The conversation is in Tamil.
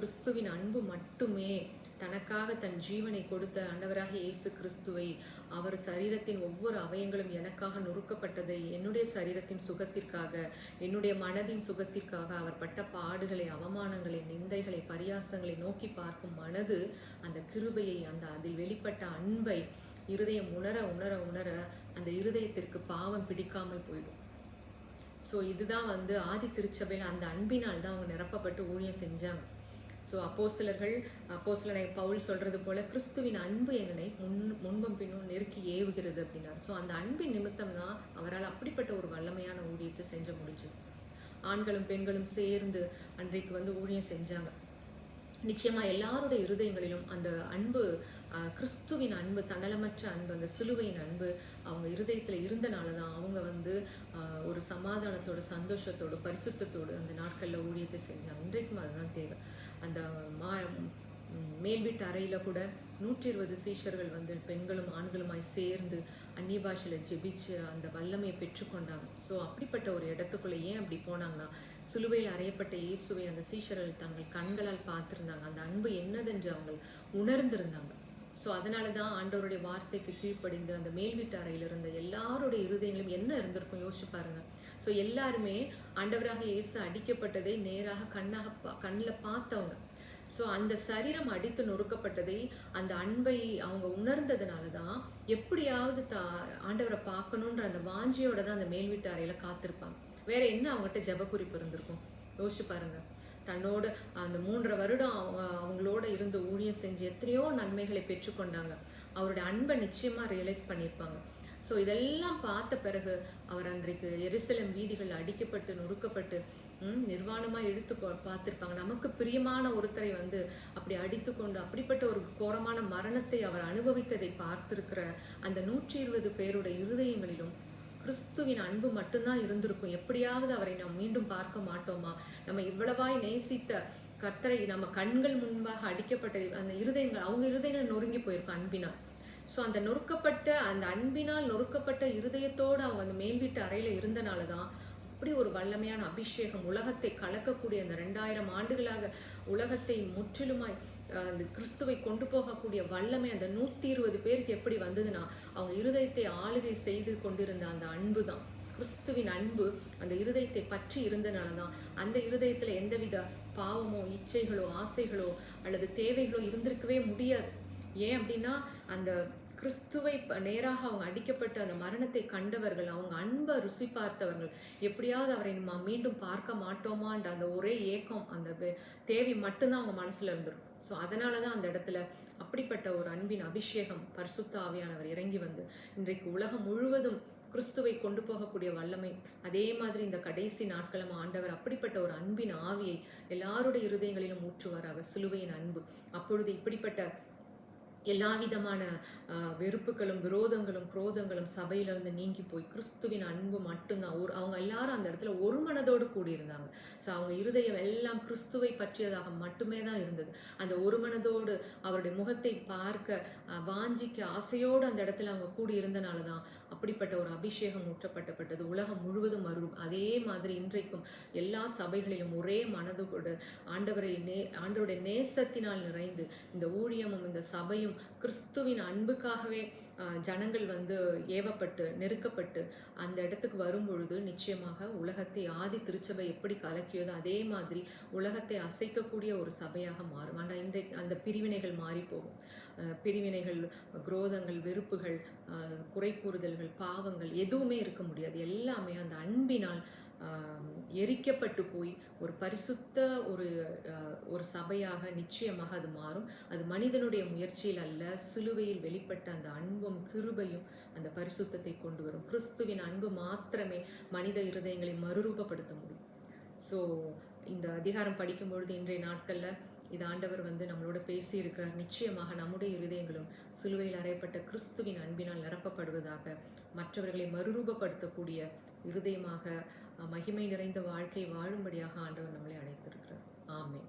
கிறிஸ்துவின் அன்பு மட்டுமே, தனக்காக தன் ஜீவனை கொடுத்த ஆண்டவராக இயேசு கிறிஸ்துவை, அவர் சரீரத்தின் ஒவ்வொரு அவயங்களும் எனக்காக நொறுக்கப்பட்டதை, என்னுடைய சரீரத்தின் சுகத்திற்காக, என்னுடைய மனதின் சுகத்திற்காக அவர் பட்ட பாடுகளை, அவமானங்களை, நிந்தைகளை, பரியாசங்களை நோக்கி பார்க்கும் மனது அந்த கிருபையை, அந்த அதில் வெளிப்பட்ட அன்பை இருதயம் உணர உணர உணர அந்த இருதயத்திற்கு பாவம் பிடிக்காமல் போயிடும். ஸோ இதுதான் ஆதி திருச்சபையில் அந்த அன்பினால் தான் அவங்க நிரப்பப்பட்டு ஊழியம் செஞ்சாங்க. ஸோ அப்போஸ்தலனாகிய பவுல் சொல்றது போல, கிறிஸ்துவின் அன்பு எங்களை முன்பும் பின்னும் நெருக்கி ஏவுகிறது அப்படின்னாரு. ஸோ அந்த அன்பின் நிமித்தம் தான் அவரால் அப்படிப்பட்ட ஒரு வல்லமையான ஊழியத்தை செஞ்ச முடிஞ்சது. ஆண்களும் பெண்களும் சேர்ந்து அன்றைக்கு ஊழியம் செஞ்சாங்க. நிச்சயமா எல்லாருடைய இருதயங்களிலும் அந்த அன்பு, கிறிஸ்துவின் அன்பு, தன்னலமற்ற அன்பு, அந்த சிலுவையின் அன்பு அவங்க இருதயத்தில் இருந்தனால தான் அவங்க ஒரு சமாதானத்தோடு, சந்தோஷத்தோடு, பரிசுத்தத்தோடு அந்த நாட்களில் ஊழியத்தை செஞ்சாங்க. இன்றைக்கும் அதுதான் தேவை. அந்த மேல் வீட்டு அறையில் கூட 120 சீஷர்கள் பெண்களும் ஆண்களுமாய் சேர்ந்து அந்நிய பாஷையில் ஜெபிச்சு அந்த வல்லமையை பெற்றுக்கொண்டாங்க. ஸோ அப்படிப்பட்ட ஒரு இடத்துக்குள்ளே ஏன் அப்படி போனாங்கன்னா, சிலுவையில் அறையப்பட்ட இயேசுவை அந்த சீஷர்கள் தங்கள் கண்களால் பார்த்துருந்தாங்க. அந்த அன்பு என்னதென்று அவங்க உணர்ந்திருந்தாங்க. ஸோ அதனால தான் ஆண்டவருடைய வார்த்தைக்கு கீழ்ப்படிந்து அந்த மேல் வீட்டு அறையில் இருந்த எல்லாருடைய இருதயங்களும் என்ன இருந்திருக்கும் யோசிச்சு பாருங்க. ஸோ எல்லாருமே ஆண்டவராக இயேசு அடிக்கப்பட்டதை நேராக கண்ணில் பார்த்தவங்க. ஸோ அந்த சரீரம் அடித்து நொறுக்கப்பட்டதை, அந்த அன்பை அவங்க உணர்ந்ததுனால தான் எப்படியாவது ஆண்டவரை பார்க்கணுன்ற அந்த வாஞ்சியோட தான் அந்த மேல் வீட்டு அறையில் காத்திருப்பாங்க. வேற என்ன அவங்ககிட்ட ஜெப குறிப்பு இருந்திருக்கும் யோசிச்சு பாருங்க. தன்னோடு அந்த 3 வருடம் அவங்களோட இருந்து ஊழியம் செஞ்சு எத்தனையோ நன்மைகளை பெற்றுக்கொண்டாங்க. அவருடைய அன்பை நிச்சயமாக ரியலைஸ் பண்ணியிருப்பாங்க. ஸோ இதெல்லாம் பார்த்த பிறகு அவர் அன்றைக்கு எருசலேம் வீதிகள் அடிக்கப்பட்டு நொறுக்கப்பட்டு நிர்வாணமாக எடுத்து பார்த்துருப்பாங்க. நமக்கு பிரியமான ஒருத்தரை அப்படி அடித்து கொண்டு அப்படிப்பட்ட ஒரு கோரமான மரணத்தை அவர் அனுபவித்ததை பார்த்திருக்கிற அந்த 120 பேருடைய இருதயங்களிலும் கிறிஸ்துவின் அன்பு மட்டும்தான் இருந்திருக்கும். எப்படியாவது அவரை நாம் மீண்டும் பார்க்க மாட்டோமா? நம்ம இவ்வளவாய் நேசித்த கர்த்தரை நம்ம கண்கள் முன்பாக அடிக்கப்பட்ட அந்த இருதயங்கள், அவங்க இருதயங்கள் நொறுங்கி போயிருக்கும் அன்பினால். ஸோ அந்த நொறுக்கப்பட்ட அந்த அன்பினால் நொறுக்கப்பட்ட இருதயத்தோடு அவங்க அந்த மேல் வீட்டு அறையில் இருந்தனால தான் அப்படி ஒரு வல்லமையான அபிஷேகம், உலகத்தை கலக்கக்கூடிய அந்த 2000 ஆண்டுகளாக உலகத்தை முற்றிலுமாய் அந்த கிறிஸ்துவை கொண்டு போகக்கூடிய வல்லமை அந்த 120 பேருக்கு எப்படி வந்ததுன்னா, அவங்க இருதயத்தை ஆளுகை செய்து கொண்டிருந்த அந்த அன்பு தான், கிறிஸ்துவின் அன்பு அந்த இருதயத்தை பற்றி இருந்தனால தான் அந்த இருதயத்தில் எந்தவித பாவமோ, இச்சைகளோ, ஆசைகளோ அல்லது தேவைகளோ இருந்திருக்கவே முடியாது. ஏன் அப்படின்னா, அந்த கிறிஸ்துவை நேராக அவங்க அடிக்கப்பட்டு அந்த மரணத்தை கண்டவர்கள், அவங்க அன்பை ருசி பார்த்தவர்கள், எப்படியாவது அவரை நம்ம மீண்டும் பார்க்க மாட்டோமான்ற அந்த ஒரே ஏக்கம், அந்த தேவை மட்டும்தான் அவங்க மனசுல இருந்திருக்கும். ஸோ அதனால தான் அந்த இடத்துல அப்படிப்பட்ட ஒரு அன்பின் அபிஷேகம், பரிசுத்த ஆவியானவர் இறங்கி இன்றைக்கு உலகம் முழுவதும் கிறிஸ்துவை கொண்டு போகக்கூடிய வல்லமை. அதே மாதிரி இந்த கடைசி நாட்களும் ஆண்டவர் அப்படிப்பட்ட ஒரு அன்பின் ஆவியை எல்லாருடைய இருதயங்களிலும் ஊற்றுவாராக, சிலுவையின் அன்பு. அப்பொழுது இப்படிப்பட்ட எல்லா விதமான வெறுப்புகளும், விரோதங்களும், குரோதங்களும் சபையிலிருந்து நீங்கி போய் கிறிஸ்துவின் அன்பு மட்டும்தான். அவங்க எல்லாரும் அந்த இடத்துல ஒரு மனதோடு கூடியிருந்தாங்க. ஸோ அவங்க இருதயம் எல்லாம் கிறிஸ்துவை பற்றியதாக மட்டுமே தான் இருந்தது. அந்த ஒரு மனதோடு அவருடைய முகத்தை பார்க்க வாஞ்சிக்க ஆசையோடு அந்த இடத்துல அவங்க கூடியிருந்தனால தான் அப்படிப்பட்ட ஒரு அபிஷேகம் ஊற்றப்பட்டது உலகம் முழுவதும் வரும். அதே மாதிரி இன்றைக்கும் எல்லா சபைகளிலும் ஒரே மனதோடு ஆண்டவருடைய நேசத்தினால் நிறைந்து இந்த ஊழியமும் இந்த சபையும் கிறிஸ்துவின் அன்புக்காகவே ஜனங்கள் ஏவப்பட்டு நெருக்கப்பட்டு அந்த இடத்துக்கு வரும் பொழுது நிச்சயமாக உலகத்தை ஆதி திருச்சபை எப்படி கலக்கியதோ அதே மாதிரி உலகத்தை அசைக்கக்கூடிய ஒரு சபையாக மாறும். ஆனால் இன்றைக்கு அந்த பிரிவினைகள் மாறி போகும். பிரிவினைகள், குரோதங்கள், வெறுப்புகள், குறை கூறுதல்கள், பாவங்கள் எதுவுமே இருக்க முடியாது. எல்லாமே அந்த அன்பினால் எரிக்கப்பட்டு போய் ஒரு பரிசுத்த ஒரு சபையாக நிச்சயமாக அது மாறும். அது மனிதனுடைய முயற்சியில் அல்ல, சிலுவையில் வெளிப்பட்ட அந்த அன்பும் கிருபையும் அந்த பரிசுத்தத்தை கொண்டு வரும். கிறிஸ்துவின் அன்பு மாத்திரமே மனித இருதயங்களை மறுரூபப்படுத்த முடியும். ஸோ இந்த அதிகாரம் படிக்கும் பொழுது இன்றைய நாட்களில் இது ஆண்டவர் நம்மளோட பேசி இருக்கிறார். நிச்சயமாக நம்முடைய இருதயங்களும் சிலுவையில் அறையப்பட்ட கிறிஸ்துவின் அன்பினால் நிரப்பப்படுவதாக, மற்றவர்களை மறுரூபப்படுத்தக்கூடிய இருதயமாக மகிமை நிறைந்த வாழ்க்கை வாழும்படியாக ஆண்டவர் நம்மளை அழைத்திருக்கிறார். ஆமென்.